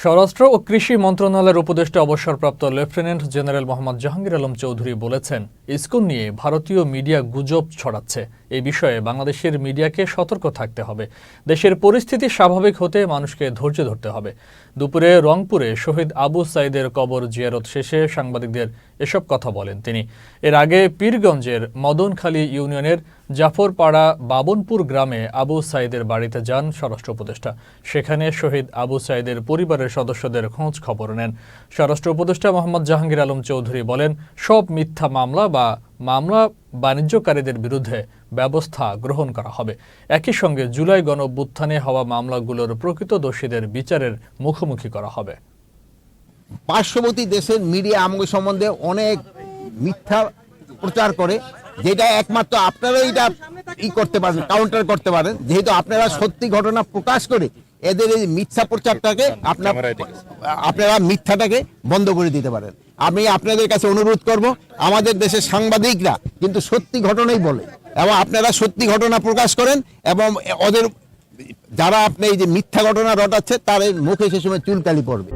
স্বরাষ্ট্র ও কৃষি মন্ত্রণালয়ের উপদেষ্টা অবসরপ্রাপ্ত লেফটেন্যান্ট জেনারেল মোহাম্মদ জাহাঙ্গীর আলম চৌধুরী বলেছেন, ইসকন নিয়ে ভারতীয় মিডিয়া গুজব ছড়াচ্ছে। এই বিষয়ে বাংলাদেশের মিডিয়াকে সতর্ক থাকতে হবে। দেশের পরিস্থিতি স্বাভাবিক হতে মানুষকে ধৈর্য ধরতে হবে। দুপুরে রংপুরে শহীদ আবু সাইদের কবর জিয়ারত শেষে সাংবাদিকদের এসব কথা বলেন তিনি। এর আগে পীরগঞ্জের মদনখালী ইউনিয়নের জাফরপাড়া বাবনপুর গ্রামে আবু সাইদের বাড়িতে যান স্বরাষ্ট্র উপদেষ্টা। সেখানে শহীদ আবু সাইদের পরিবারের সদস্যদের খোঁজ খবর নেন। স্বরাষ্ট্র উপদেষ্টা মোহাম্মদ জাহাঙ্গীর আলম চৌধুরী বলেন, সব মিথ্যা মামলা বা মামলা বাণিজ্যকারীদের বিরুদ্ধে ব্যবস্থা গ্রহণ করা হবে। একই সঙ্গে জুলাই গণঅভ্যুত্থানে হওয়া মামলাগুলোর প্রকৃত দোষীদের বিচারের মুখোমুখি করা হবে। পার্শ্ববর্তী দেশের মিডিয়া আমগো সম্বন্ধে অনেক মিথ্যা প্রচার করে, যেটা একমাত্র আপনারা এটা করতে পারেন, কাউন্টার করতে পারেন, যেহেতু আপনারা সত্যি ঘটনা প্রকাশ করে এদের এই মিথ্যা প্রচারটাকে আপনারা মিথ্যাটাকে বন্ধ করে দিতে পারেন। আমি আপনাদের কাছে অনুরোধ করব, আমাদের দেশের সাংবাদিকরা কিন্তু সত্যি ঘটনাই বলে, এবং আপনারা সত্যি ঘটনা প্রকাশ করেন, এবং ওদের যারা আপনি এই যে মিথ্যা ঘটনা রটাচ্ছে তার মুখে সে সময় চুলকালি পড়বে।